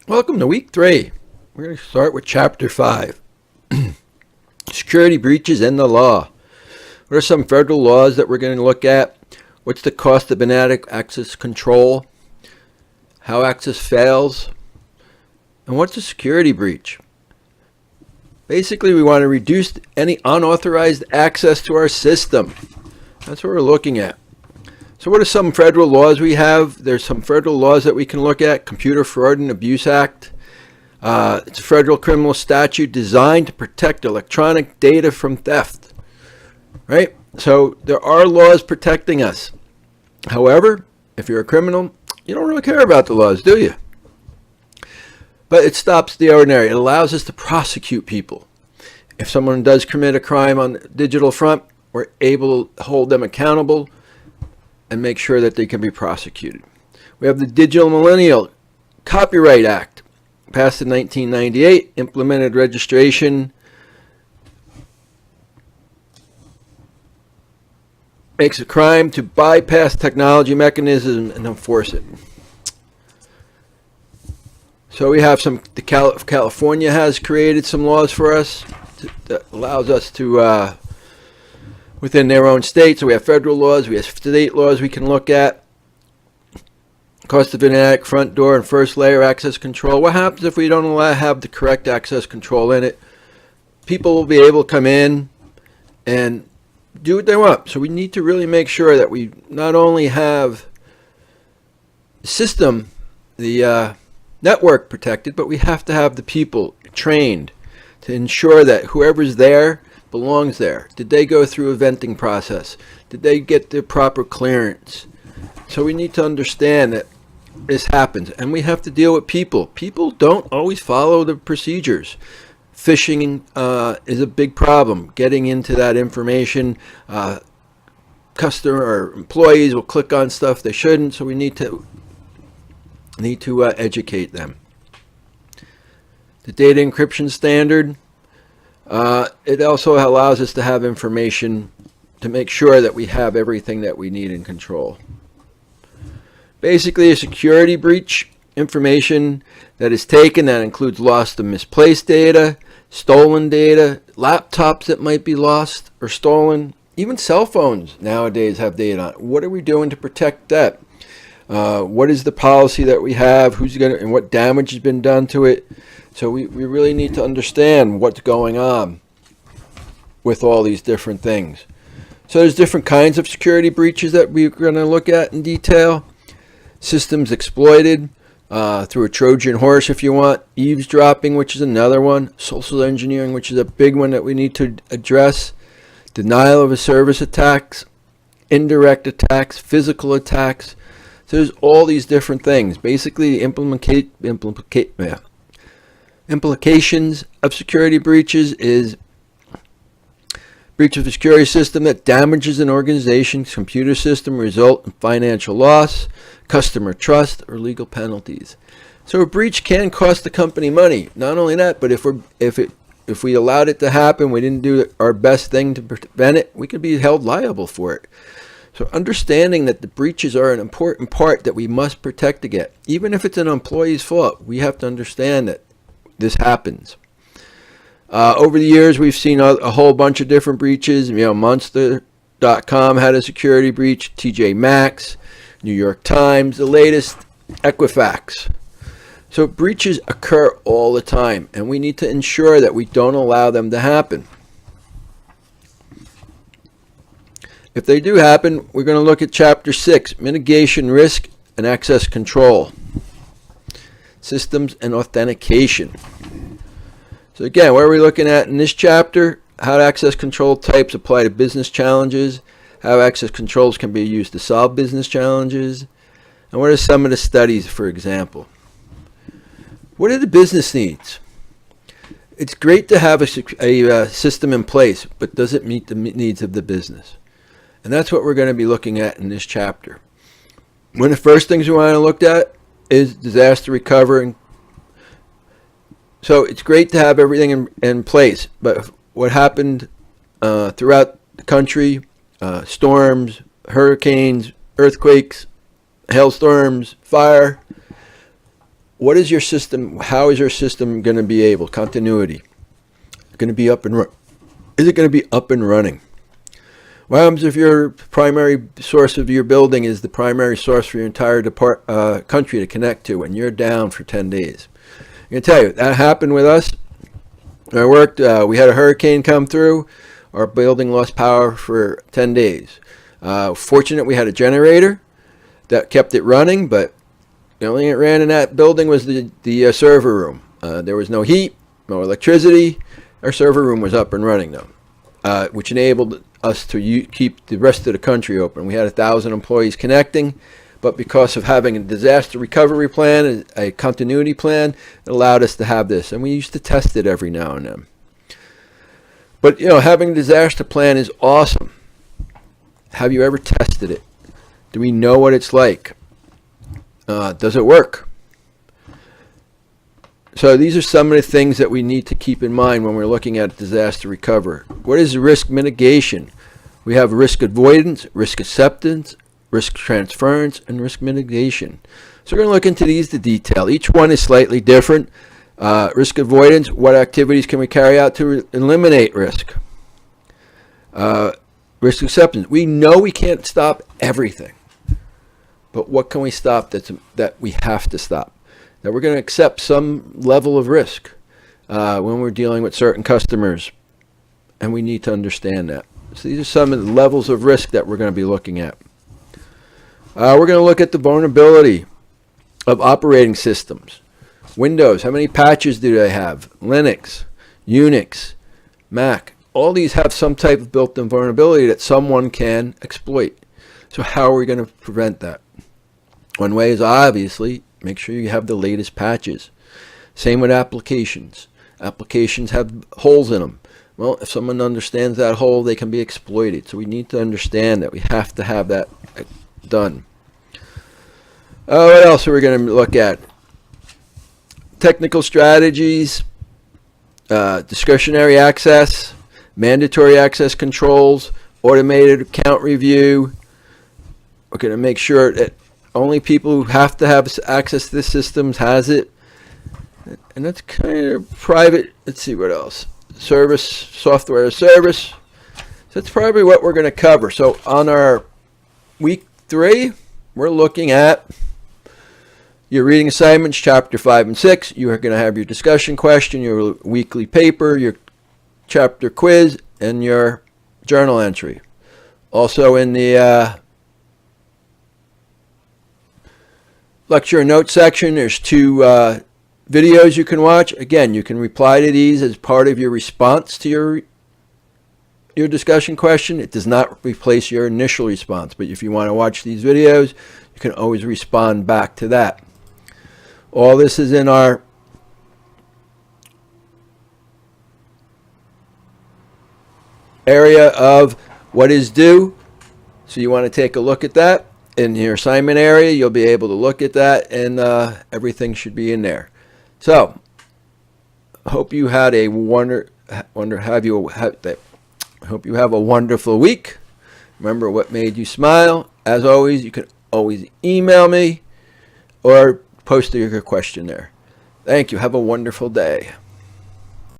Welcome to week 3. We're going to start with chapter 5. Security breaches and the law. What are some federal laws that we're going to look at? What's the cost of inadequate access control? How access fails? And what's a security breach? Basically, we want to reduce any unauthorized access to our system. That's what we're looking at. So what are some federal laws we have? There's some federal laws that we can look at. Computer Fraud and Abuse Act. It's a federal criminal statute designed to protect electronic data from theft. Right? So there are laws protecting us. However, if you're a criminal, you don't really care about the laws, do you? But it stops the ordinary. It allows us to prosecute people. If someone does commit a crime on the digital front, we're able to hold them accountable and make sure that they can be prosecuted. We have the Digital Millennial Copyright Act, passed in 1998, implemented registration, makes a crime to bypass technology mechanisms and enforce it. So we have California has created some laws for us that allows us to within their own state. So we have federal laws, we have state laws we can look at. Cost of inadequate front door and first layer access control. What happens if we don't have the correct access control in it? People will be able to come in and do what they want. So we need to really make sure that we not only have the system, the network protected, but we have to have the people trained to ensure that whoever's there belongs there. Did they go through a venting process? Did they get the proper clearance? So we need to understand that this happens, and we have to deal with people. People don't always follow the procedures. Phishing is a big problem. Getting into that information, customer or employees will click on stuff they shouldn't. So we need to educate them. The data encryption standard. It also allows us to have information to make sure that we have everything that we need in control. Basically, a security breach, information that is taken that includes lost and misplaced data, stolen data, laptops that might be lost or stolen, even cell phones nowadays have data on it. What are we doing to protect that? What is the policy that we have? Who's going to, and what damage has been done to it? So we really need to understand what's going on with all these different things. So there's different kinds of security breaches that we're going to look at in detail. Systems exploited through a Trojan horse, if you want. Eavesdropping, which is another one. Social engineering, which is a big one that we need to address. Denial of a service attacks. Indirect attacks. Physical attacks. So there's all these different things. Basically, implications of security breaches is breach of a security system that damages an organization's computer system, result in financial loss, customer trust, or legal penalties. So a breach can cost the company money. Not only that, but if we allowed it to happen, we didn't do our best thing to prevent it, we could be held liable for it. So understanding that the breaches are an important part that we must protect against. Even if it's an employee's fault, we have to understand that this happens. Over the years, we've seen a whole bunch of different breaches. Monster.com had a security breach, TJ Maxx, New York Times, the latest, Equifax. So breaches occur all the time, and we need to ensure that we don't allow them to happen. If they do happen, we're going to look at Chapter 6, Mitigation Risk and Access Control, Systems and Authentication. So again, what are we looking at in this chapter? How access control types apply to business challenges, how access controls can be used to solve business challenges, and what are some of the studies, for example. What are the business needs? It's great to have a system in place, but does it meet the needs of the business? And that's what we're going to be looking at in this chapter. One of the first things we want to look at is disaster recovery. So it's great to have everything in place, but what happened throughout the country, storms, hurricanes, earthquakes, hailstorms, fire, what is your system? How is your system going to be able? Continuity. Going to be up and is it going to be up and running? What happens if your primary source of your building is the primary source for your entire country to connect to, and you're down for 10 days? I can tell you that happened with us. I worked. We had a hurricane come through. Our building lost power for 10 days. Fortunate we had a generator that kept it running, but the only thing that ran in that building was the server room. There was no heat, no electricity. Our server room was up and running though, which enabled us to keep the rest of the country open. We had 1,000 employees connecting, but because of having a disaster recovery plan, a continuity plan, it allowed us to have this. And we used to test it every now and then. But having a disaster plan is awesome. Have you ever tested it? Do we know what it's like? Does it work? So these are some of the things that we need to keep in mind when we're looking at disaster recovery. What is risk mitigation? We have risk avoidance, risk acceptance, risk transference, and risk mitigation. So we're going to look into these in detail. Each one is slightly different. Risk avoidance, what activities can we carry out to eliminate risk? Risk acceptance, we know we can't stop everything. But what can we stop that we have to stop? That we're going to accept some level of risk when we're dealing with certain customers. And we need to understand that. So these are some of the levels of risk that we're going to be looking at. We're going to look at the vulnerability of operating systems. Windows, how many patches do they have? Linux, Unix, Mac. All these have some type of built-in vulnerability that someone can exploit. So how are we going to prevent that? One way is obviously make sure you have the latest patches. Same with applications. Applications have holes in them. Well, if someone understands that hole, they can be exploited. So we need to understand that we have to have that done. What else are we going to look at? Technical strategies, discretionary access, mandatory access controls, automated account review. We're going to make sure that only people who have to have access to the systems has it. And that's kind of private. Let's see what else. Service, software as service. So that's probably what we're going to cover. So on our week 3, we're looking at your reading assignments, chapter 5 and 6. You are going to have your discussion question, your weekly paper, your chapter quiz, and your journal entry. Also in the lecture and notes section, there's 2 videos you can watch. Again, you can reply to these as part of your response to your discussion question. It does not replace your initial response, but if you want to watch these videos, you can always respond back to that. All this is in our area of what is due. So you want to take a look at that. In your assignment area, you'll be able to look at that, and everything should be in there. So, I hope you had a hope you have a wonderful week. Remember what made you smile. As always, you can always email me or post your question there. Thank you. Have a wonderful day.